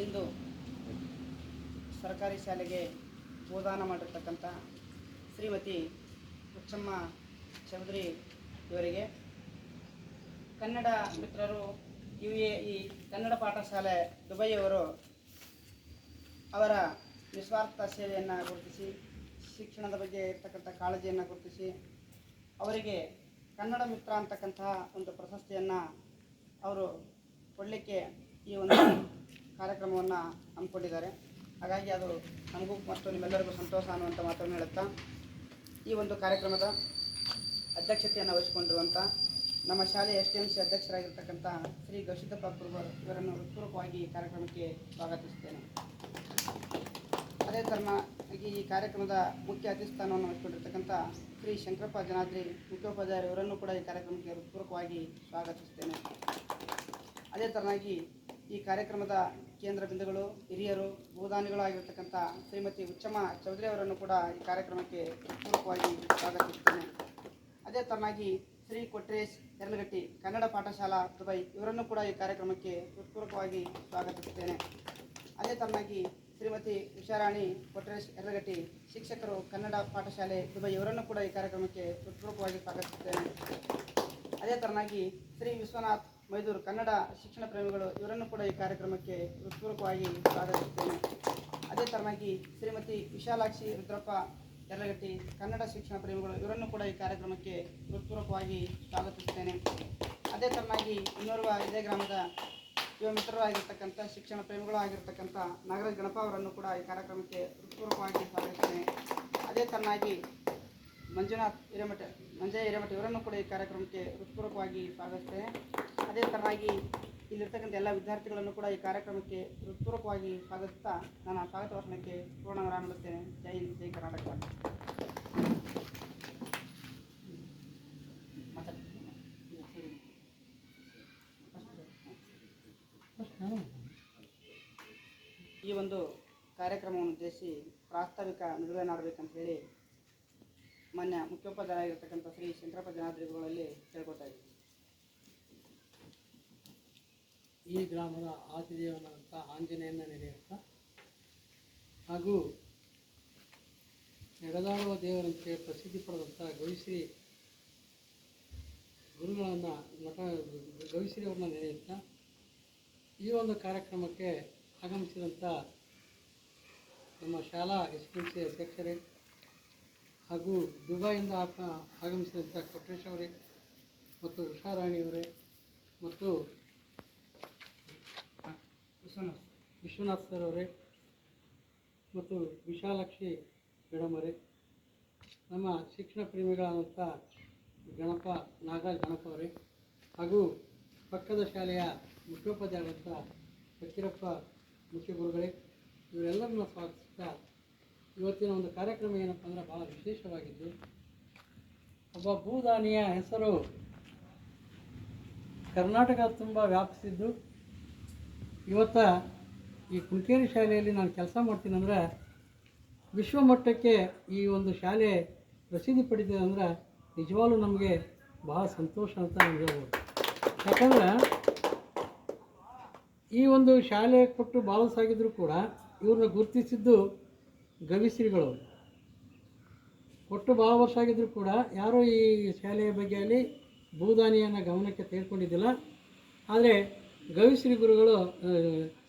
ಇಂದು ಸರ್ಕಾರಿ ಶಾಲೆಗೆ ಬೋಧನ ಮಾಡಿರ್ತಕ್ಕಂಥ ಶ್ರೀಮತಿ ಹುಚ್ಚಮ್ಮ ಚೌಧರಿ ಇವರಿಗೆ ಕನ್ನಡ ಮಿತ್ರರು ಈ ಕನ್ನಡ ಪಾಠಶಾಲೆ ದುಬೈಯವರು ಅವರ ನಿಸ್ವಾರ್ಥ ಸೇವೆಯನ್ನು ಗುರುತಿಸಿ ಶಿಕ್ಷಣದ ಬಗ್ಗೆ ಇರ್ತಕ್ಕಂಥ ಕಾಳಜಿಯನ್ನು ಗುರುತಿಸಿ ಅವರಿಗೆ ಕನ್ನಡ ಮಿತ್ರ ಅಂತಕ್ಕಂತಹ ಒಂದು ಪ್ರಶಸ್ತಿಯನ್ನು ಅವರು ಕೊಡಲಿಕ್ಕೆ ಈ ಒಂದು ಕಾರ್ಯಕ್ರಮವನ್ನು ಹಮ್ಮಿಕೊಂಡಿದ್ದಾರೆ. ಹಾಗಾಗಿ ಅದು ನಮಗೂ ಮತ್ತು ನಿಮ್ಮೆಲ್ಲರಿಗೂ ಸಂತೋಷ ಅನ್ನುವಂಥ ಮಾತನ್ನು ಹೇಳುತ್ತಾ ಈ ಒಂದು ಕಾರ್ಯಕ್ರಮದ ಅಧ್ಯಕ್ಷತೆಯನ್ನು ವಹಿಸಿಕೊಂಡಿರುವಂಥ ನಮ್ಮ ಶಾಲೆಯ STMC ಅಧ್ಯಕ್ಷರಾಗಿರ್ತಕ್ಕಂಥ ಶ್ರೀ ಗವಿಸಿದ್ದಪ್ಪ ಕುರುಬರ್ ಇವರನ್ನು ಹೃತ್ಪೂರ್ವಕವಾಗಿ ಈ ಕಾರ್ಯಕ್ರಮಕ್ಕೆ ಸ್ವಾಗತಿಸುತ್ತೇನೆ. ಅದೇ ತರನಾಗಿ ಈ ಕಾರ್ಯಕ್ರಮದ ಮುಖ್ಯ ಅತಿಥಿ ಸ್ಥಾನವನ್ನು ವಹಿಸಿಕೊಂಡಿರ್ತಕ್ಕಂಥ ಶ್ರೀ ಶಂಕರಪ್ಪ ಜನಾದ್ರಿ ಮುಖ್ಯೋಪಾಧ್ಯಾಯರು ಇವರನ್ನು ಕೂಡ ಈ ಕಾರ್ಯಕ್ರಮಕ್ಕೆ ಹೃತ್ಪೂರ್ವಕವಾಗಿ ಸ್ವಾಗತಿಸುತ್ತೇನೆ. ಅದೇ ತರನಾಗಿ ಈ ಕಾರ್ಯಕ್ರಮದ ಕೇಂದ್ರ ಬಿಂದುಗಳು ಹಿರಿಯರು ಭೂದಾನಿಗಳು ಆಗಿರ್ತಕ್ಕಂಥ ಶ್ರೀಮತಿ ಹುಚ್ಚಮ್ಮ ಚೌಧರಿ ಅವರನ್ನು ಕೂಡ ಈ ಕಾರ್ಯಕ್ರಮಕ್ಕೆ ಹೃತ್ಪೂರ್ವಕವಾಗಿ ಸ್ವಾಗತಿಸುತ್ತೇನೆ. ಅದೇ ತರನಾಗಿ ಶ್ರೀ ಕೊಟ್ರೇಶ್ ಯರ್ಲಗಟ್ಟಿ ಕನ್ನಡ ಪಾಠಶಾಲಾ ದುಬೈ ಇವರನ್ನು ಕೂಡ ಈ ಕಾರ್ಯಕ್ರಮಕ್ಕೆ ಹೃತ್ಪೂರ್ವಕವಾಗಿ ಸ್ವಾಗತಿಸುತ್ತೇನೆ. ಅದೇ ತರನಾಗಿ ಶ್ರೀಮತಿ ಉಷಾರಾಣಿ ಕೊಟ್ರೇಶ್ ಯರ್ಲಗಟ್ಟಿ ಶಿಕ್ಷಕರು ಕನ್ನಡ ಪಾಠಶಾಲೆ ದುಬೈ ಇವರನ್ನು ಕೂಡ ಈ ಕಾರ್ಯಕ್ರಮಕ್ಕೆ ಹೃತ್ಪೂರ್ವಕವಾಗಿ ಸ್ವಾಗತಿಸುತ್ತೇನೆ. ಅದೇ ತರನಾಗಿ ಶ್ರೀ ವಿಶ್ವನಾಥ್ ಮೈದೂರು ಕನ್ನಡ ಶಿಕ್ಷಣ ಪ್ರೇಮಿಗಳು ಇವರನ್ನು ಕೂಡ ಈ ಕಾರ್ಯಕ್ರಮಕ್ಕೆ ಹೃತ್ಪೂರ್ವಕವಾಗಿ ಸ್ವಾಗತಿಸುತ್ತೇನೆ. ಅದೇ ತರನಾಗಿ ಶ್ರೀಮತಿ ವಿಶಾಲಾಕ್ಷಿ ರುದ್ರಪ್ಪ ಯರ್ಲಗಟ್ಟಿ ಕನ್ನಡ ಶಿಕ್ಷಣ ಪ್ರೇಮಿಗಳು ಇವರನ್ನು ಕೂಡ ಈ ಕಾರ್ಯಕ್ರಮಕ್ಕೆ ಹೃತ್ಪೂರ್ವಕವಾಗಿ ಸ್ವಾಗತಿಸುತ್ತೇನೆ. ಅದೇ ತರನಾಗಿ ಇನ್ನೋರ್ವ ಇದೇ ಗ್ರಾಮದ ಯುವ ಮಿತ್ರರು ಆಗಿರ್ತಕ್ಕಂಥ ಶಿಕ್ಷಣ ಪ್ರೇಮಿಗಳು ಆಗಿರ್ತಕ್ಕಂಥ ನಾಗರಾಜ್ ಗಣಪ ಅವರನ್ನು ಕೂಡ ಈ ಕಾರ್ಯಕ್ರಮಕ್ಕೆ ಹೃತ್ಪೂರ್ವಕವಾಗಿ ಸ್ವಾಗತಿಸುತ್ತೇನೆ. ಅದೇ ತರನಾಗಿ ಮಂಜಯ್ಯ ಹಿರೇಮಠ ಇವರನ್ನು ಕೂಡ ಈ ಕಾರ್ಯಕ್ರಮಕ್ಕೆ ಹೃತ್ಪೂರ್ವಕವಾಗಿ ಸ್ವಾಗತಿಸುತ್ತೇನೆ. ಅದೇ ತರನಾಗಿ ಇಲ್ಲಿರ್ತಕ್ಕಂಥ ಎಲ್ಲ ವಿದ್ಯಾರ್ಥಿಗಳನ್ನು ಕೂಡ ಈ ಕಾರ್ಯಕ್ರಮಕ್ಕೆ ಹೃತ್ಪೂರ್ವಕವಾಗಿ ಸ್ವಾಗತಿಸ್ತಾ ನನ್ನ ಸ್ವಾಗತ ಭಾಷಣಕ್ಕೆ ಪೂರ್ಣವಿರಾಮ ಮಾಡುತ್ತೇನೆ. ಜೈ ಹಿಂದ್, ಜೈ ಕರ್ನಾಟಕ. ಈ ಒಂದು ಕಾರ್ಯಕ್ರಮವನ್ನು ಉದ್ದೇಶಿಸಿ ಪ್ರಾಸ್ತಾವಿಕ ನಿಲುವೆನಾಡಬೇಕಂತ ಹೇಳಿ ಮಾನ್ಯ ಮುಖ್ಯೋಪಾಧ್ಯಾಯರಾಗಿರ್ತಕ್ಕಂಥ ಶ್ರೀ ಶಂಕರಪ್ಪ ಜನಾದ್ರಿಗಳಲ್ಲಿ ಕೇಳ್ಕೊತಾ ಇದ್ದೀವಿ. ಈ ಗ್ರಾಮದ ಆದಿದೇವನಾದಂಥ ಆಂಜನೇಯನ ನೆನೆಯುತ್ತಾ ಹಾಗೂ ನಡೆದಾಡುವ ದೇವರಂತೆ ಪ್ರಸಿದ್ಧಿ ಪಡೆದಂಥ ಗವಿಶ್ರೀ ಗುರುಗಳನ್ನು ಗವಿಶ್ರೀ ಅವ್ರನ್ನ ನೆನೆಯುತ್ತಾ ಈ ಒಂದು ಕಾರ್ಯಕ್ರಮಕ್ಕೆ ಆಗಮಿಸಿದಂಥ ನಮ್ಮ ಶಾಲಾ STMC ಅಧ್ಯಕ್ಷರೇ ಹಾಗೂ ದುಬೈಯಿಂದ ಆಗಮಿಸಿದಂಥ ಕೊಟ್ರೇಶ್ ಅವರೇ ಮತ್ತು ಉಷಾರಾಣಿಯವರೇ ಮತ್ತು ವಿಶ್ವನಾಥ್ ಸರ್ ಅವರೇ ಮತ್ತು ವಿಶಾಲಾಕ್ಷಿ ಮೇಡಮ್ ಅವರೇ, ನಮ್ಮ ಶಿಕ್ಷಣ ಪ್ರೇಮಿಗಳಾದಂಥ ನಾಗರಾಜ್ ಗಣಪ ಅವರೇ ಹಾಗೂ ಪಕ್ಕದ ಶಾಲೆಯ ಮುಖ್ಯೋಪಾಧ್ಯಾಯರಾದಂಥ ಫಕೀರಪ್ಪ ಮುಖ್ಯ ಗುರುಗಳೇ, ಇವರೆಲ್ಲರನ್ನ ಸ್ವಾಗತಿಸ್ತಾ ಇವತ್ತಿನ ಒಂದು ಕಾರ್ಯಕ್ರಮ ಏನಪ್ಪ ಅಂದರೆ ಭಾಳ ವಿಶೇಷವಾಗಿದ್ದು, ಒಬ್ಬ ಭೂದಾನಿಯ ಹೆಸರು ಕರ್ನಾಟಕ ತುಂಬ ವ್ಯಾಪಿಸಿದ್ದು. ಇವತ್ತ ಈ ಕುಂಕೇರಿ ಶಾಲೆಯಲ್ಲಿ ನಾನು ಕೆಲಸ ಮಾಡ್ತೀನಿ ಅಂದರೆ ವಿಶ್ವಮಟ್ಟಕ್ಕೆ ಈ ಒಂದು ಶಾಲೆ ಪ್ರಸಿದ್ಧಿ ಪಡಿತಿದೆ ಅಂದರೆ ನಿಜವಾಗ್ಲೂ ನಮಗೆ ಭಾಳ ಸಂತೋಷ ಅಂತ ನಾನು ಹೇಳ್ಬೋದು. ಯಾಕಂದ್ರೆ ಈ ಒಂದು ಶಾಲೆ ಕೊಟ್ಟು ಭಾಳ ಸಾಗಿದ್ರು ಕೂಡ ಇವ್ರನ್ನ ಗುರುತಿಸಿದ್ದು ಗವಿಶ್ರೀಗಳು ಕೊಟ್ಟು ಭಾಳ ವರ್ಷ ಆಗಿದ್ದರೂ ಕೂಡ ಯಾರೂ ಈ ಶಾಲೆಯ ಬಗ್ಗೆಯಲ್ಲಿ ಭೂದಾನಿಯನ್ನು ಗಮನಕ್ಕೆ ತೆಗೆದುಕೊಂಡಿದ್ದಿಲ್ಲ. ಆದರೆ ಗವಿಶ್ರೀ ಗುರುಗಳು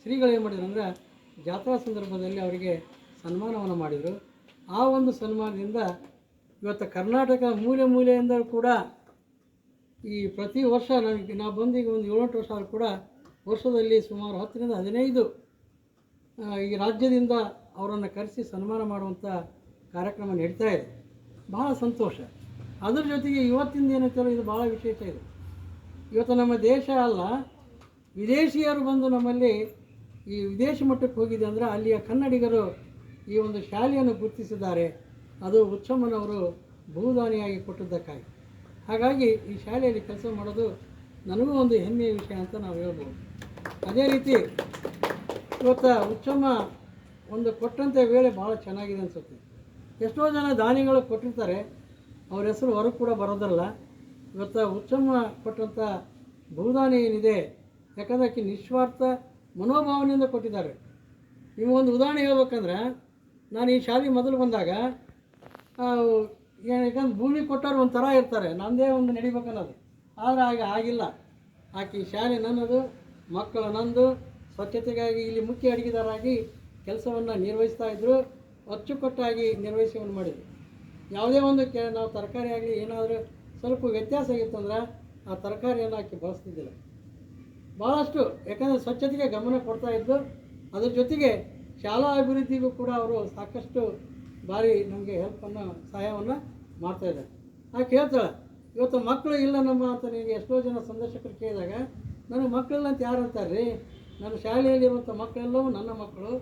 ಶ್ರೀಗಳು ಏನು ಮಾಡಿದ್ರು ಅಂದರೆ ಜಾತ್ರಾ ಸಂದರ್ಭದಲ್ಲಿ ಅವರಿಗೆ ಸನ್ಮಾನವನ್ನು ಮಾಡಿದರು. ಆ ಒಂದು ಸನ್ಮಾನದಿಂದ ಇವತ್ತು ಕರ್ನಾಟಕ ಮೂಲೆ ಮೂಲೆಯಿಂದ ಕೂಡ ಈ ಪ್ರತಿ ವರ್ಷ ನಾವು ಬಂದು ಈಗ ಒಂದು 7-8 ವರ್ಷ ಆದರೂ ಕೂಡ ವರ್ಷದಲ್ಲಿ ಸುಮಾರು 10ರಿಂದ 15 ಈ ರಾಜ್ಯದಿಂದ ಅವರನ್ನು ಕರೆಸಿ ಸನ್ಮಾನ ಮಾಡುವಂಥ ಕಾರ್ಯಕ್ರಮ ನಡೀತಾ ಇದೆ. ಭಾಳ ಸಂತೋಷ. ಅದ್ರ ಜೊತೆಗೆ ಇವತ್ತಿಂದ ಏನಂತೇಳಿ ಇದು ಭಾಳ ವಿಶೇಷ ಇದೆ. ಇವತ್ತು ನಮ್ಮ ದೇಶ ಅಲ್ಲ, ವಿದೇಶಿಯರು ಬಂದು ನಮ್ಮಲ್ಲಿ ಈ ವಿದೇಶಿ ಮಟ್ಟಕ್ಕೆ ಹೋಗಿದೆ ಅಂದರೆ ಅಲ್ಲಿಯ ಕನ್ನಡಿಗರು ಈ ಒಂದು ಶಾಲೆಯನ್ನು ಗುರುತಿಸಿದ್ದಾರೆ. ಅದು ಹುಚ್ಚಮ್ಮನವರು ಭೂದಾನಿಯಾಗಿ ಕೊಟ್ಟಿದ್ದಕ್ಕಾಗಿ. ಹಾಗಾಗಿ ಈ ಶಾಲೆಯಲ್ಲಿ ಕೆಲಸ ಮಾಡೋದು ನನಗೂ ಒಂದು ಹೆಮ್ಮೆಯ ವಿಷಯ ಅಂತ ನಾವು ಹೇಳ್ಬೋದು. ಅದೇ ರೀತಿ ಇವತ್ತು ಹುಚ್ಚಮ್ಮ ಒಂದು ಕೊಟ್ಟಂಥ ವೇಳೆ ಭಾಳ ಚೆನ್ನಾಗಿದೆ ಅನಿಸುತ್ತೆ. ಎಷ್ಟೋ ಜನ ದಾನಿಗಳು ಕೊಟ್ಟಿರ್ತಾರೆ, ಅವ್ರ ಹೆಸರು ಹೊರಗೆ ಕೂಡ ಬರೋದಲ್ಲ. ಇವತ್ತು ಹುಚ್ಚಮ್ಮ ಕೊಟ್ಟಂಥ ಭೂದಾನಿ ಏನಿದೆ, ಯಾಕಂದರೆ ಆಕೆ ನಿಸ್ವಾರ್ಥ ಮನೋಭಾವನೆಯಿಂದ ಕೊಟ್ಟಿದ್ದಾರೆ. ನಿಮಗೊಂದು ಉದಾಹರಣೆ ಹೇಳ್ಬೇಕಂದ್ರೆ, ನಾನು ಈ ಶಾಲೆ ಮೊದಲು ಬಂದಾಗ ಯಾಕಂದ್ರೆ ಭೂಮಿ ಕೊಟ್ಟವ್ರು ಒಂಥರ ಇರ್ತಾರೆ, ನಮ್ಮದೇ ಒಂದು ನಡಿಬೇಕನ್ನೋದು. ಆದರೆ ಆಗಿಲ್ಲ. ಆಕೆ ಶಾಲೆ ನನ್ನದು, ಮಕ್ಕಳು ನಂದು. ಸ್ವಚ್ಛತೆಗಾಗಿ ಇಲ್ಲಿ ಮುಖ್ಯ ಅಡುಗೆದಾರಾಗಿ ಕೆಲಸವನ್ನು ನಿರ್ವಹಿಸ್ತಾ ಇದ್ದರು. ಅಚ್ಚುಕಟ್ಟಾಗಿ ನಿರ್ವಹಿಸಿಕೊಂಡು ಮಾಡಿದರು. ಯಾವುದೇ ಒಂದು ನಾವು ತರಕಾರಿ ಆಗಲಿ ಏನಾದರೂ ಸ್ವಲ್ಪ ವ್ಯತ್ಯಾಸ ಆಗಿತ್ತು ಅಂದ್ರೆ ಆ ತರಕಾರಿಯನ್ನು ಆಕೆ ಬಳಸ್ತಿದ್ದಿಲ್ಲ. ಭಾಳಷ್ಟು ಯಾಕಂದರೆ ಸ್ವಚ್ಛತೆಗೆ ಗಮನ ಕೊಡ್ತಾಯಿದ್ದು. ಅದ್ರ ಜೊತೆಗೆ ಶಾಲಾ ಅಭಿವೃದ್ಧಿಗೂ ಕೂಡ ಅವರು ಸಾಕಷ್ಟು ಬಾರಿ ನಮಗೆ ಸಹಾಯವನ್ನು ಮಾಡ್ತಾಯಿದ್ದಾರೆ. ಆಕೆ ಹೇಳ್ತಾಳೆ, ಇವತ್ತು ಮಕ್ಕಳು ಇಲ್ಲ ನಮ್ಮ ಅಂತ ನೀವು ಎಷ್ಟೋ ಜನ ಸಂದರ್ಶಕರು ಕೇಳಿದಾಗ, ನನಗೆ ಮಕ್ಕಳಿಲ್ಲ ಅಂತ ಯಾರು ಅಂತಾರೆ ರೀ, ನನ್ನ ಶಾಲೆಯಲ್ಲಿರುವಂಥ ಮಕ್ಕಳೆಲ್ಲವೂ ನನ್ನ ಮಕ್ಕಳು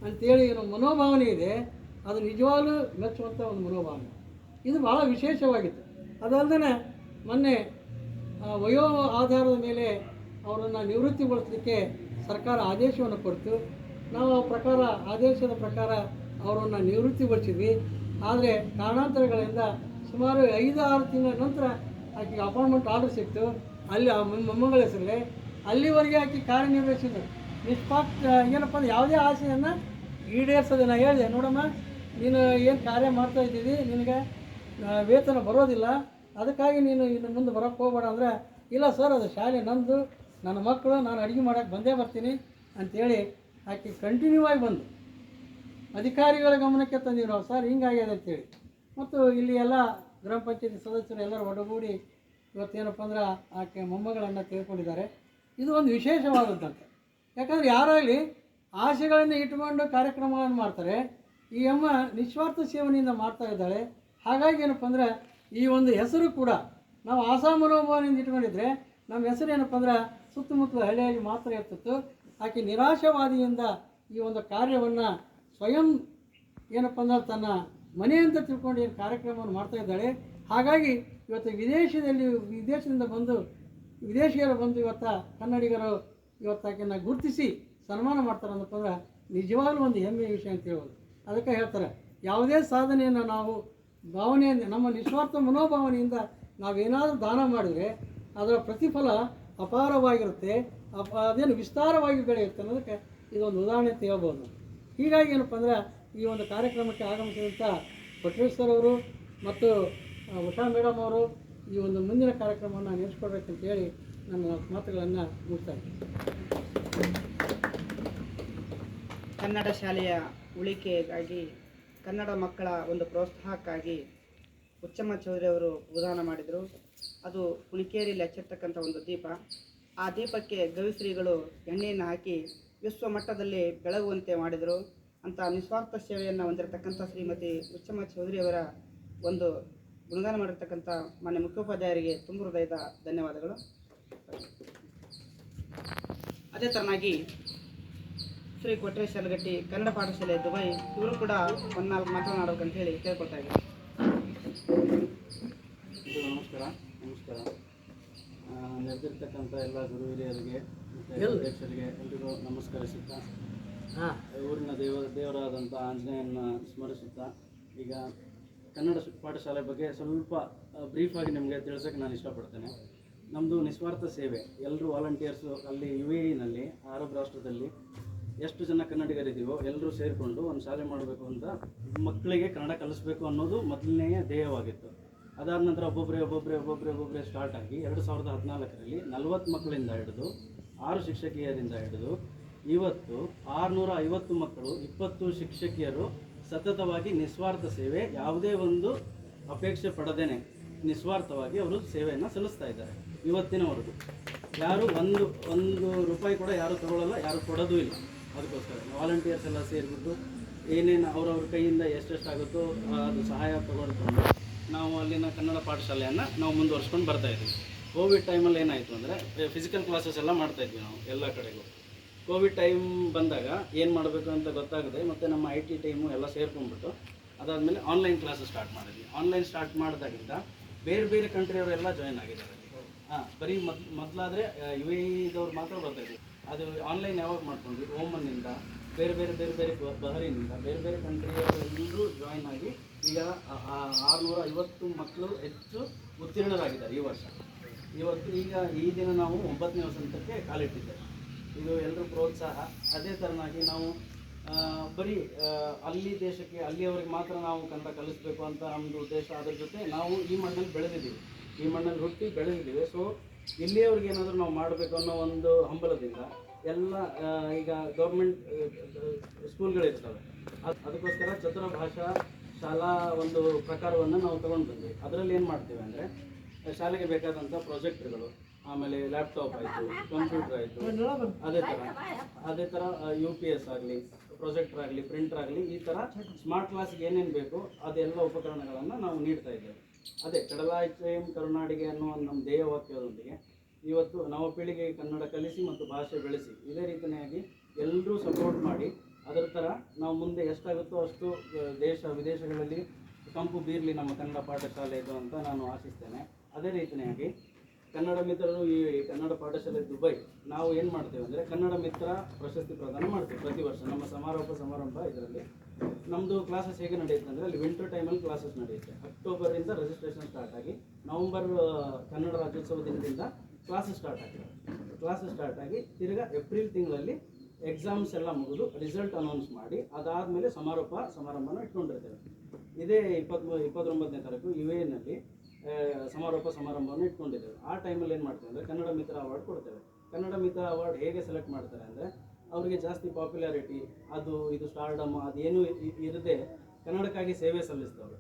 ಅಂಥೇಳಿ ಏನೋ ಮನೋಭಾವನೆ ಇದೆ. ಅದು ನಿಜವಾಗ್ಲೂ ಮೆಚ್ಚುವಂಥ ಒಂದು ಮನೋಭಾವನೆ. ಇದು ಭಾಳ ವಿಶೇಷವಾಗಿತ್ತು. ಅದಲ್ಲದೆ ಮೊನ್ನೆ ವಯೋ ಆಧಾರದ ಮೇಲೆ ಅವರನ್ನು ನಿವೃತ್ತಿಗೊಳಿಸಲಿಕ್ಕೆ ಸರ್ಕಾರ ಆದೇಶವನ್ನು ಕೊಡ್ತು. ನಾವು ಆದೇಶದ ಪ್ರಕಾರ ಅವರನ್ನು ನಿವೃತ್ತಿಗೊಳಿಸಿದ್ವಿ. ಆದರೆ ಕಾರಣಾಂತರಗಳಿಂದ ಸುಮಾರು 5-6 ತಿಂಗಳ ನಂತರ ಆಕೆಗೆ ಅಪಾಯಿಂಟ್ಮೆಂಟ್ ಆರ್ಡರ್ ಸಿಕ್ತು. ಅಲ್ಲಿ ಮೊಮ್ಮಗಳ ಹೆಸರಲ್ಲೇ ಅಲ್ಲಿವರೆಗೆ ಆಕೆ ಕಾರ್ಯನಿರ್ವಹಿಸಿದ್ರು. ಏನಪ್ಪ ಅಂದ್ರೆ ಯಾವುದೇ ಆಸೆಯನ್ನು ಈಡೇರಿಸೋದು. ನಾನು ಹೇಳಿದೆ, ನೋಡಮ್ಮ ನೀನು ಏನು ಕಾರ್ಯ ಮಾಡ್ತಾ ಇದ್ದೀವಿ, ನಿನಗೆ ವೇತನ ಬರೋದಿಲ್ಲ, ಅದಕ್ಕಾಗಿ ನೀನು ಇನ್ನು ಮುಂದೆ ಬರೋಕ್ಕೆ ಹೋಗಬೇಡ ಅಂದರೆ, ಇಲ್ಲ ಸರ್ ಅದು ಶಾಲೆ ನಮ್ಮದು, ನನ್ನ ಮಕ್ಕಳು, ನಾನು ಅಡುಗೆ ಮಾಡೋಕ್ಕೆ ಬಂದೇ ಬರ್ತೀನಿ ಅಂಥೇಳಿ ಆಕೆ ಕಂಟಿನ್ಯೂ ಆಗಿ ಬಂದು ಅಧಿಕಾರಿಗಳ ಗಮನಕ್ಕೆ ತಂದೀವಿ ನಾವು, ಸರ್ ಹಿಂಗಾಗ್ಯದ ಅಂತೇಳಿ. ಮತ್ತು ಇಲ್ಲಿ ಎಲ್ಲ ಗ್ರಾಮ ಪಂಚಾಯತಿ ಸದಸ್ಯರು ಎಲ್ಲರೂ ಒಡಗೂಡಿ ಇವತ್ತೇನಪ್ಪ ಅಂದ್ರೆ ಆಕೆ ಮೊಮ್ಮಗಳನ್ನು ತಿಳ್ಕೊಂಡಿದ್ದಾರೆ. ಇದು ಒಂದು ವಿಶೇಷವಾದದ್ದಂತೆ. ಯಾಕಂದರೆ ಯಾರಾಗಲಿ ಆಸೆಗಳನ್ನು ಇಟ್ಕೊಂಡು ಕಾರ್ಯಕ್ರಮಗಳನ್ನು ಮಾಡ್ತಾರೆ. ಈ ಅಮ್ಮ ನಿಸ್ವಾರ್ಥ ಸೇವನೆಯಿಂದ ಮಾಡ್ತಾ ಇದ್ದಾಳೆ. ಹಾಗಾಗಿ ಏನಪ್ಪ ಅಂದ್ರೆ ಈ ಒಂದು ಹೆಸರು ಕೂಡ ನಾವು ಆಸಾ ಮನೋಭಾವನೆಯಿಂದ ಇಟ್ಕೊಂಡಿದ್ರೆ ನಮ್ಮ ಹೆಸರು ಏನಪ್ಪ ಅಂದ್ರೆ ಸುತ್ತಮುತ್ತಲ ಹಳ್ಳಿಯಾಗಿ ಮಾತ್ರ ಇರ್ತಿತ್ತು. ಆಕೆ ನಿರಾಶಾವಾದಿಯಿಂದ ಈ ಒಂದು ಕಾರ್ಯವನ್ನು ಸ್ವಯಂ ಏನಪ್ಪ ಅಂದ್ರೆ ತನ್ನ ಮನೆಯಂತ ತಿಳ್ಕೊಂಡು ಏನು ಕಾರ್ಯಕ್ರಮವನ್ನು ಮಾಡ್ತಾ ಇದ್ದಾಳೆ. ಹಾಗಾಗಿ ಇವತ್ತು ವಿದೇಶದಿಂದ ಬಂದು ವಿದೇಶಿಯರು ಬಂದು ಕನ್ನಡಿಗರು ಆಕೆಯನ್ನು ಗುರುತಿಸಿ ಸನ್ಮಾನ ಮಾಡ್ತಾರೆ ಅನ್ನಪ್ಪ ಅಂದ್ರೆ ನಿಜವಾಗ್ಲೂ ಒಂದು ಹೆಮ್ಮೆಯ ವಿಷಯ ಅಂತ ಹೇಳ್ಬೋದು. ಅದಕ್ಕೆ ಹೇಳ್ತಾರೆ, ಯಾವುದೇ ಸಾಧನೆಯನ್ನು ನಾವು ಭಾವನೆಯಿಂದ ನಮ್ಮ ನಿಸ್ವಾರ್ಥ ಮನೋಭಾವನೆಯಿಂದ ನಾವೇನಾದರೂ ದಾನ ಮಾಡಿದರೆ ಅದರ ಪ್ರತಿಫಲ ಅಪಾರವಾಗಿರುತ್ತೆ, ಅದೇನು ವಿಸ್ತಾರವಾಗಿ ಬೆಳೆಯುತ್ತೆ ಅನ್ನೋದಕ್ಕೆ ಇದೊಂದು ಉದಾಹರಣೆ ಅಂತ ಹೇಳ್ಬೋದು. ಹೀಗಾಗಿ ಏನಪ್ಪ ಅಂದ್ರೆ ಈ ಒಂದು ಕಾರ್ಯಕ್ರಮಕ್ಕೆ ಆಗಮಿಸಿದಂಥ ಕೊಟ್ರೇಶ್ ಸರ್ ಅವರು ಮತ್ತು ಉಷಾ ಮೇಡಮ್ ಅವರು ಈ ಒಂದು ಮುಂದಿನ ಕಾರ್ಯಕ್ರಮವನ್ನು ನಡೆಸ್ಕೊಡ್ಬೇಕಂತ ಹೇಳಿ ನನ್ನ ಮಾತುಗಳನ್ನು ಮುಗಿಸ್ತಾ ಇದ್ದೀನಿ. ಕನ್ನಡ ಶಾಲೆಯ ಉಳಿಕೆಗಾಗಿ, ಕನ್ನಡ ಮಕ್ಕಳ ಒಂದು ಪ್ರೋತ್ಸಾಹಕ್ಕಾಗಿ ಹುಚ್ಚಮ್ಮ ಚೌಧರಿ ಅವರು ಉದಾನ ಮಾಡಿದರು. ಅದು ಹುಲಿಕೇರಿಯಲ್ಲಿ ಹಚ್ಚಿರ್ತಕ್ಕಂಥ ಒಂದು ದೀಪ. ಆ ದೀಪಕ್ಕೆ ಗವಿಶ್ರೀಗಳು ಎಣ್ಣೆಯನ್ನು ಹಾಕಿ ವಿಶ್ವ ಮಟ್ಟದಲ್ಲಿ ಬೆಳಗುವಂತೆ ಮಾಡಿದರು. ಅಂಥ ನಿಸ್ವಾರ್ಥ ಸೇವೆಯನ್ನು ಹೊಂದಿರತಕ್ಕಂಥ ಶ್ರೀಮತಿ ಹುಚ್ಚಮ್ಮ ಚೌಧರಿಯವರ ಒಂದು ಗುಣಗಾನ ಮಾಡಿರ್ತಕ್ಕಂಥ ಮಾನ್ಯ ಮುಖ್ಯೋಪಾಧ್ಯಾಯರಿಗೆ ತುಂಬ ಹೃದಯದ ಧನ್ಯವಾದಗಳು. ಅದೇ ಥರನಾಗಿ ಶ್ರೀ ಕೊಟ್ರೇಶ್ ಯಲಗಟ್ಟಿ ಕನ್ನಡ ಪಾಠಶಾಲೆ ದುಬೈ, ಇವರು ಕೂಡ 14 ಮಾತನಾಡಬೇಕಂತ ಹೇಳಿ ಕೇಳ್ಕೊಳ್ತಾ ಇದ್ದೀನಿ. ನಮಸ್ಕಾರ. ನೆರೆದಿರ್ತಕ್ಕಂಥ ಎಲ್ಲ ಗುರು ಹಿರಿಯರಿಗೆ ಮತ್ತು ಅಧ್ಯಕ್ಷರಿಗೆ ಎಲ್ರಿಗೂ ನಮಸ್ಕರಿಸುತ್ತಾ, ಊರಿನ ದೇವರಾದಂಥ ಆಂಜನೇಯನ ಸ್ಮರಿಸುತ್ತಾ, ಈಗ ಕನ್ನಡ ಪಾಠಶಾಲೆ ಬಗ್ಗೆ ಸ್ವಲ್ಪ ಬ್ರೀಫಾಗಿ ನಿಮಗೆ ತಿಳಿಸೋಕ್ಕೆ ನಾನು ಇಷ್ಟಪಡ್ತೇನೆ. ನಮ್ಮದು ನಿಸ್ವಾರ್ಥ ಸೇವೆ. ಎಲ್ಲರೂ ವಾಲಂಟಿಯರ್ಸು ಅಲ್ಲಿ UAE-ನಲ್ಲಿ ಅರಬ್ ರಾಷ್ಟ್ರದಲ್ಲಿ ಎಷ್ಟು ಜನ ಕನ್ನಡಿಗರಿದ್ದೀವೋ ಎಲ್ಲರೂ ಸೇರಿಕೊಂಡು ಒಂದು ಶಾಲೆ ಮಾಡಬೇಕು ಅಂತ, ಮಕ್ಕಳಿಗೆ ಕನ್ನಡ ಕಲಿಸ್ಬೇಕು ಅನ್ನೋದು ಮೊದಲನೆಯ ಧ್ಯೇಯವಾಗಿತ್ತು. ಅದಾದ ನಂತರ ಒಬ್ಬೊಬ್ಬರೇ ಸ್ಟಾರ್ಟ್ ಆಗಿ 2014ರಲ್ಲಿ 40 ಮಕ್ಕಳಿಂದ ಹಿಡಿದು 6 ಶಿಕ್ಷಕಿಯರಿಂದ ಹಿಡಿದು ಇವತ್ತು 650 ಮಕ್ಕಳು, 20 ಶಿಕ್ಷಕಿಯರು ಸತತವಾಗಿ ನಿಸ್ವಾರ್ಥ ಸೇವೆ, ಯಾವುದೇ ಒಂದು ಅಪೇಕ್ಷೆ ಪಡದೇನೆ ನಿಸ್ವಾರ್ಥವಾಗಿ ಅವರು ಸೇವೆಯನ್ನು ಸಲ್ಲಿಸ್ತಾ ಇದ್ದಾರೆ ಇವತ್ತಿನವರೆಗೂ. ಯಾರು ಒಂದು ರೂಪಾಯಿ ಕೂಡ ಯಾರು ತಗೊಳ್ಳಲ್ಲ, ಯಾರು ಕೊಡೋದು ಇಲ್ಲ. ಅದಕ್ಕೋಸ್ಕರ ವಾಲಂಟಿಯರ್ಸ್ ಎಲ್ಲ ಸೇರಿಬಿಟ್ಟು ಏನೇನು ಅವ್ರವ್ರ ಕೈಯಿಂದ ಎಷ್ಟೆಷ್ಟಾಗುತ್ತೋ ಅದು ಸಹಾಯ ತಗೊಂಡ್ಕೊಂಡು ನಾವು ಅಲ್ಲಿನ ಕನ್ನಡ ಪಾಠಶಾಲೆಯನ್ನು ನಾವು ಮುಂದುವರ್ಸ್ಕೊಂಡು ಬರ್ತಾಯಿದ್ವಿ. ಕೋವಿಡ್ ಟೈಮಲ್ಲಿ ಏನಾಯಿತು ಅಂದರೆ ಫಿಸಿಕಲ್ ಕ್ಲಾಸಸ್ ಎಲ್ಲ ಮಾಡ್ತಾಯಿದ್ವಿ ನಾವು ಎಲ್ಲ ಕಡೆಗೂ. ಕೋವಿಡ್ ಟೈಮ್ ಬಂದಾಗ ಏನು ಮಾಡಬೇಕು ಅಂತ ಗೊತ್ತಾಗದೆ ಮತ್ತು ನಮ್ಮ IT ಟೈಮು ಎಲ್ಲ ಸೇರ್ಕೊಂಡ್ಬಿಟ್ಟು ಅದಾದಮೇಲೆ ಆನ್ಲೈನ್ ಕ್ಲಾಸಸ್ ಸ್ಟಾರ್ಟ್ ಮಾಡಿದ್ವಿ. ಆನ್ಲೈನ್ ಸ್ಟಾರ್ಟ್ ಮಾಡಿದಾಗಿಂದ ಬೇರೆ ಕಂಟ್ರಿಯವರೆಲ್ಲ ಜಾಯ್ನ್ ಆಗಿದ್ದಾರೆ. ಬರೀ ಮೊದಲಾದರೆ UAE-ದವ್ರು ಮಾತ್ರ ಬರ್ತಾಯಿದ್ವಿ. ಅದು ಆನ್ಲೈನ್ ಯಾವಾಗ ಮಾಡ್ಕೊಂಡ್ವಿ, ಓಮನ್ನಿಂದ ಬೇರೆ ಬಹರೀನಿಂದ ಬೇರೆ ಕಂಟ್ರಿಯವರೆಲ್ಲರೂ ಜಾಯ್ನ್ ಆಗಿ ಈಗ 650 ಮಕ್ಕಳು ಹೆಚ್ಚು ಉತ್ತೀರ್ಣರಾಗಿದ್ದಾರೆ ಈ ವರ್ಷ. ಈಗ ಈ ದಿನ ನಾವು 9ನೇ ವಸಂತಕ್ಕೆ ಕಾಲಿಟ್ಟಿದ್ದೇವೆ. ಇದು ಎಲ್ಲರೂ ಪ್ರೋತ್ಸಾಹ. ಅದೇ ಥರನಾಗಿ ನಾವು ಬರೀ ಅಲ್ಲಿ ದೇಶಕ್ಕೆ ಅಲ್ಲಿಯವರಿಗೆ ಮಾತ್ರ ನಾವು ಕನ್ನಡ ಕಲಿಸ್ಬೇಕು ಅಂತ ನಮ್ಮದು ಉದ್ದೇಶ. ಅದ್ರ ಜೊತೆ ನಾವು ಈ ಮಣ್ಣಲ್ಲಿ ಬೆಳೆದಿದ್ದೀವಿ, ಈ ಮಣ್ಣಲ್ಲಿ ಹುಟ್ಟಿ ಬೆಳೆದಿದ್ದೀವಿ. ಸೊ ಇಲ್ಲಿಯವ್ರಿಗೆ ಏನಾದರೂ ನಾವು ಮಾಡಬೇಕು ಅನ್ನೋ ಒಂದು ಹಂಬಲದಿಂದ ಎಲ್ಲ ಈಗ ಗೌರ್ಮೆಂಟ್ ಸ್ಕೂಲ್ಗಳಿರ್ತವೆ, ಅದಕ್ಕೋಸ್ಕರ ಚತುರ ಭಾಷಾ ಶಾಲಾ ಒಂದು ಪ್ರಕಾರವನ್ನು ನಾವು ತೊಗೊಂಡು ಬಂದ್ವಿ. ಅದರಲ್ಲಿ ಏನು ಮಾಡ್ತೀವಿ ಅಂದರೆ ಶಾಲೆಗೆ ಬೇಕಾದಂಥ ಪ್ರಾಜೆಕ್ಟ್ಗಳು, ಆಮೇಲೆ ಲ್ಯಾಪ್ಟಾಪ್ ಆಯಿತು, ಕಂಪ್ಯೂಟರ್ ಆಯಿತು, ಅದೇ ಥರ UPS ಆಗಲಿ, ಪ್ರೊಜೆಕ್ಟರ್ ಆಗಲಿ, ಪ್ರಿಂಟರ್ ಆಗಲಿ, ಈ ಥರ ಸ್ಮಾರ್ಟ್ ಕ್ಲಾಸಿಗೆ ಏನೇನು ಬೇಕು ಅದೆಲ್ಲ ಉಪಕರಣಗಳನ್ನು ನಾವು ನೀಡ್ತಾ ಇದ್ದೇವೆ. ಅದೇ ಕಡಲಾಚೆಂ ಕರುನಾಡಿಗೆ ಅನ್ನೋ ನಮ್ಮ ಧ್ಯೇಯ ವಾಕ್ಯದೊಂದಿಗೆ ಇವತ್ತು ನವ ಪೀಳಿಗೆಗೆ ಕನ್ನಡ ಕಲಿಸಿ ಮತ್ತು ಭಾಷೆ ಬೆಳೆಸಿ, ಇದೇ ರೀತಿಯಾಗಿ ಎಲ್ಲರೂ ಸಪೋರ್ಟ್ ಮಾಡಿ ಅದರ ಥರ ನಾವು ಮುಂದೆ ಎಷ್ಟಾಗುತ್ತೋ ಅಷ್ಟು ದೇಶ ವಿದೇಶಗಳಲ್ಲಿ ಕಂಪು ಬೀರಲಿ ನಮ್ಮ ಕನ್ನಡ ಪಾಠಶಾಲೆ ಇದು ಅಂತ ನಾನು ಆಶಿಸ್ತೇನೆ. ಅದೇ ರೀತಿಯಾಗಿ ಕನ್ನಡ ಮಿತ್ರರು ಈ ಕನ್ನಡ ಪಾಠಶಾಲೆ ದುಬೈ ನಾವು ಏನು ಮಾಡ್ತೇವೆ ಅಂದರೆ ಕನ್ನಡ ಮಿತ್ರ ಪ್ರಶಸ್ತಿ ಪ್ರದಾನ ಮಾಡ್ತೀವಿ ಪ್ರತಿ ವರ್ಷ. ನಮ್ಮ ಸಮಾರಂಭ ಇದರಲ್ಲಿ ನಮ್ಮದು ಕ್ಲಾಸಸ್ ಹೇಗೆ ನಡೆಯುತ್ತೆ ಅಂದರೆ ಅಲ್ಲಿ ವಿಂಟರ್ ಟೈಮಲ್ಲಿ ಕ್ಲಾಸಸ್ ನಡೆಯುತ್ತೆ. ಅಕ್ಟೋಬರಿಂದ ರಿಜಿಸ್ಟ್ರೇಷನ್ ಸ್ಟಾರ್ಟ್ ಆಗಿ ನವಂಬರ್ ಕನ್ನಡ ರಾಜ್ಯೋತ್ಸವ ದಿನದಿಂದ ಕ್ಲಾಸಸ್ ಸ್ಟಾರ್ಟ್ ಆಗಿ ತಿರ್ಗಾ ಏಪ್ರಿಲ್ ತಿಂಗಳಲ್ಲಿ ಎಕ್ಸಾಮ್ಸ್ ಎಲ್ಲ ಮುಗಿದು ರಿಸಲ್ಟ್ ಅನೌನ್ಸ್ ಮಾಡಿ ಅದಾದಮೇಲೆ ಸಮಾರಂಭನ ಇಟ್ಕೊಂಡಿರ್ತೇವೆ. ಇದೇ 29ನೇ ತಾರೀಕು UAEನಲ್ಲಿ ಸಮಾರಂಭವನ್ನು ಇಟ್ಕೊಂಡಿದ್ದೇವೆ. ಆ ಟೈಮಲ್ಲಿ ಏನು ಮಾಡ್ತೇವೆ ಅಂದರೆ ಕನ್ನಡ ಮಿತ್ರ ಅವಾರ್ಡ್ ಕೊಡ್ತೇವೆ. ಕನ್ನಡ ಮಿತ್ರ ಅವಾರ್ಡ್ ಹೇಗೆ ಸೆಲೆಕ್ಟ್ ಮಾಡ್ತಾರೆ ಅಂದರೆ ಅವರಿಗೆ ಜಾಸ್ತಿ ಪಾಪ್ಯುಲಾರಿಟಿ ಅದು ಇದು ಸ್ಟಾರ್ಡಮ್ ಅದೇನು ಇರದೆ ಕನ್ನಡಕ್ಕಾಗಿ ಸೇವೆ ಸಲ್ಲಿಸ್ತವೆ.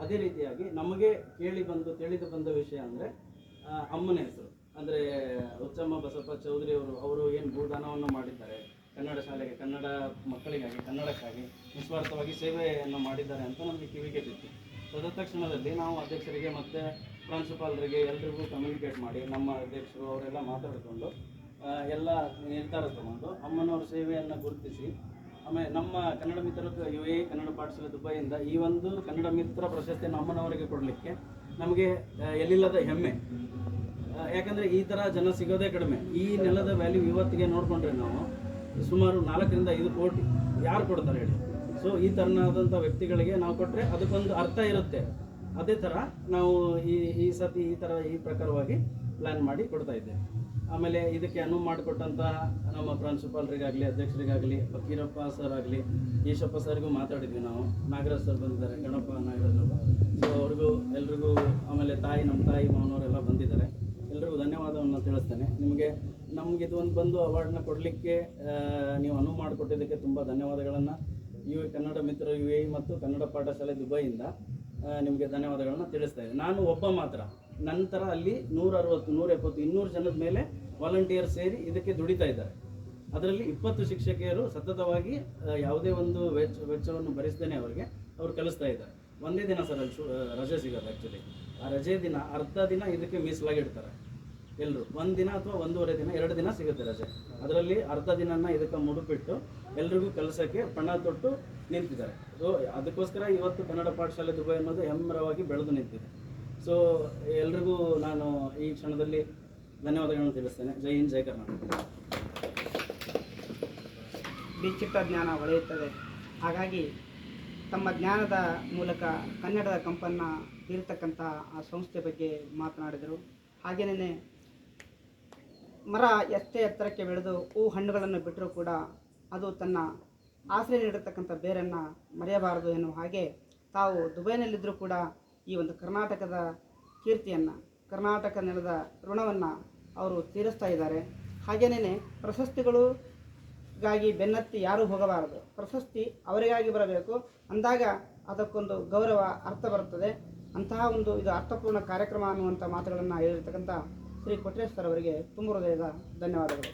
ಅದೇ ರೀತಿಯಾಗಿ ನಮಗೆ ತಿಳಿದು ಬಂದ ವಿಷಯ ಅಂದರೆ ಅಮ್ಮನ ಹೆಸರು ಅಂದರೆ ಹುಚ್ಚಮ್ಮ ಬಸಪ್ಪ ಚೌಧರಿ ಅವರು ಏನು ಭೂದಾನವನ್ನು ಮಾಡಿದ್ದಾರೆ ಕನ್ನಡ ಶಾಲೆಗೆ, ಕನ್ನಡ ಮಕ್ಕಳಿಗಾಗಿ, ಕನ್ನಡಕ್ಕಾಗಿ ನಿಸ್ವಾರ್ಥವಾಗಿ ಸೇವೆಯನ್ನು ಮಾಡಿದ್ದಾರೆ ಅಂತ ನಮಗೆ ಕಿವಿಗೆ ಬಿತ್ತು. ತಕ್ಷಣದಲ್ಲಿ ನಾವು ಅಧ್ಯಕ್ಷರಿಗೆ ಮತ್ತು ಪ್ರಾಂಶುಪಾಲರಿಗೆ ಎಲ್ರಿಗೂ ಕಮ್ಯುನಿಕೇಟ್ ಮಾಡಿ ನಮ್ಮ ಅಧ್ಯಕ್ಷರು ಅವರೆಲ್ಲ ಮಾತಾಡಿಕೊಂಡು ಎಲ್ಲ ನಿರ್ಧಾರ ತಗೊಂಡು ಅಮ್ಮನವ್ರ ಸೇವೆಯನ್ನು ಗುರುತಿಸಿ ಆಮೇಲೆ ನಮ್ಮ ಕನ್ನಡ ಮಿತ್ರರು UAE ಕನ್ನಡ ಪಾಠಶಾಲೆ ದುಬೈಯಿಂದ ಈ ಒಂದು ಕನ್ನಡ ಮಿತ್ರ ಪ್ರಶಸ್ತಿಯನ್ನು ಅಮ್ಮನವರಿಗೆ ಕೊಡಲಿಕ್ಕೆ ನಮಗೆ ಎಲ್ಲಿಲ್ಲದ ಹೆಮ್ಮೆ. ಯಾಕಂದರೆ ಈ ಥರ ಜನ ಸಿಗೋದೇ ಕಡಿಮೆ. ಈ ನೆಲದ ವ್ಯಾಲ್ಯೂ ಇವತ್ತಿಗೆ ನೋಡಿಕೊಂಡ್ರೆ ನಾವು ಸುಮಾರು 4 ರಿಂದ 5 ಕೋಟಿ ಯಾರು ಕೊಡ್ತಾರೆ ಹೇಳಿ. ಸೊ ಈ ಥರನಾದಂಥ ವ್ಯಕ್ತಿಗಳಿಗೆ ನಾವು ಕೊಟ್ಟರೆ ಅದಕ್ಕೊಂದು ಅರ್ಥ ಇರುತ್ತೆ. ಅದೇ ಥರ ನಾವು ಈ ಸತಿ ಈ ಪ್ರಕಾರವಾಗಿ ಪ್ಲ್ಯಾನ್ ಮಾಡಿ ಕೊಡ್ತಾ ಇದ್ದೇವೆ. ಆಮೇಲೆ ಇದಕ್ಕೆ ಅನುವು ಮಾಡಿಕೊಟ್ಟಂತಹ ನಮ್ಮ ಪ್ರಾಂಶುಪಾಲರಿಗಾಗಲಿ, ಅಧ್ಯಕ್ಷರಿಗಾಗಲಿ, ಫಕೀರಪ್ಪ ಸರ್ ಆಗಲಿ, ಈಶಪ್ಪ ಸರ್ಗೂ ಮಾತಾಡಿದ್ವಿ ನಾವು. ನಾಗರಾಜ್ ಸರ್ ಬಂದಿದ್ದಾರೆ, ಗಣಪ ನಾಗರಾಜ್ ಅವರು. ಸೊ ಅವ್ರಿಗೂ ಎಲ್ರಿಗೂ, ಆಮೇಲೆ ನಮ್ಮ ತಾಯಿ ಮಾವನವರೆಲ್ಲ ಬಂದಿದ್ದಾರೆ. ಎಲ್ರಿಗೂ ಧನ್ಯವಾದವನ್ನು ತಿಳಿಸ್ತೇನೆ. ನಮಗೆ ಇದು ಒಂದು ಬಂದು ಅವಾರ್ಡ್ನ ಕೊಡಲಿಕ್ಕೆ ನೀವು ಅನುವು ಮಾಡಿಕೊಟ್ಟಿದ್ದಕ್ಕೆ ತುಂಬ ಧನ್ಯವಾದಗಳನ್ನು ಕನ್ನಡ ಮಿತ್ರ UAE ಮತ್ತು ಕನ್ನಡ ಪಾಠಶಾಲೆ ದುಬೈಯಿಂದ ನಿಮಗೆ ಧನ್ಯವಾದಗಳನ್ನು ತಿಳಿಸ್ತಾ ಇದ್ದೀನಿ. ನಾನು ಒಬ್ಬ ಮಾತ್ರ, ನಂತರ ಅಲ್ಲಿ 160, 170, 200 ಜನದ ಮೇಲೆ ವಾಲಂಟಿಯರ್ ಸೇರಿ ಇದಕ್ಕೆ ದುಡಿತಾ ಇದ್ದಾರೆ. ಅದರಲ್ಲಿ 20 ಶಿಕ್ಷಕಿಯರು ಸತತವಾಗಿ ಯಾವುದೇ ಒಂದು ವೆಚ್ಚವನ್ನು ಭರಿಸದೇನೆ ಅವರು ಕಲಿಸ್ತಾ ಇದ್ದಾರೆ. ಒಂದೇ ದಿನ ಸರ್ ಅಲ್ಲಿ ರಜೆ ಸಿಗೋದು. ಆ್ಯಕ್ಚುಲಿ ಆ ರಜೆ ದಿನ ಅರ್ಧ ದಿನ ಇದಕ್ಕೆ ಮೀಸಲಾಗಿಡ್ತಾರೆ ಎಲ್ಲರೂ. 1 ದಿನ ಅಥವಾ 1.5 ದಿನ, 2 ದಿನ ಸಿಗುತ್ತೆ ರಜೆ. ಅದರಲ್ಲಿ ಅರ್ಧ ದಿನನ ಇದಕ್ಕೆ ಮುಡುಪಿಟ್ಟು ಎಲ್ರಿಗೂ ಕೆಲಸಕ್ಕೆ ಪಣ ತೊಟ್ಟು ನಿಂತಿದ್ದಾರೆ. ಸೊ ಅದಕ್ಕೋಸ್ಕರ ಇವತ್ತು ಕನ್ನಡ ಪಾಠಶಾಲೆ ದುಬೈ ಅನ್ನೋದು ಹೆಮ್ಮರವಾಗಿ ಬೆಳೆದು ನಿಂತಿದೆ. ಸೊ ಎಲ್ರಿಗೂ ನಾನು ಈ ಕ್ಷಣದಲ್ಲಿ ಧನ್ಯವಾದಗಳನ್ನು ತಿಳಿಸ್ತೇನೆ. ಜೈ ಹಿಂದ್, ಜೈ ಕರ್ನಾಟಕ. ಬಿಚ್ಚಿಟ್ಟ ಜ್ಞಾನ ಹೊಳೆಯುತ್ತದೆ. ಹಾಗಾಗಿ ತಮ್ಮ ಜ್ಞಾನದ ಮೂಲಕ ಕನ್ನಡದ ಕಂಪನ್ನು ಬೀರ್ತಕ್ಕಂಥ ಆ ಸಂಸ್ಥೆ ಬಗ್ಗೆ ಮಾತನಾಡಿದರು. ಹಾಗೆಯೇ ಮರ ಎಷ್ಟೇ ಎತ್ತರಕ್ಕೆ ಬೆಳೆದು ಹಣ್ಣುಗಳನ್ನು ಬಿಟ್ಟರೂ ಕೂಡ ಅದು ತನ್ನ ಆಶ್ರಯ ನೀಡಿರ್ತಕ್ಕಂಥ ಬೇರನ್ನು ಮರೆಯಬಾರದು ಎನ್ನುವ ಹಾಗೆ ತಾವು ದುಬೈನಲ್ಲಿದ್ದರೂ ಕೂಡ ಈ ಒಂದು ಕರ್ನಾಟಕದ ಕೀರ್ತಿಯನ್ನು, ಕರ್ನಾಟಕ ನೆಲದ ಋಣವನ್ನು ಅವರು ತೀರಿಸ್ತಾ ಇದ್ದಾರೆ. ಹಾಗೆಯೇ ಪ್ರಶಸ್ತಿಗಳಿಗಾಗಿ ಬೆನ್ನತ್ತಿ ಯಾರೂ ಹೋಗಬಾರದು. ಪ್ರಶಸ್ತಿ ಅವರಿಗಾಗಿ ಬರಬೇಕು. ಅಂದಾಗ ಅದಕ್ಕೊಂದು ಗೌರವ, ಅರ್ಥ ಬರುತ್ತದೆ. ಅಂತಹ ಒಂದು ಇದು ಅರ್ಥಪೂರ್ಣ ಕಾರ್ಯಕ್ರಮ ಅನ್ನುವಂಥ ಮಾತುಗಳನ್ನು ಹೇಳಿರ್ತಕ್ಕಂಥ ಶ್ರೀ ಕೊಟ್ರೇಶ್ ಸರ್ ಅವರಿಗೆ ತುಂಬ ಹೃದಯದ ಧನ್ಯವಾದಗಳು.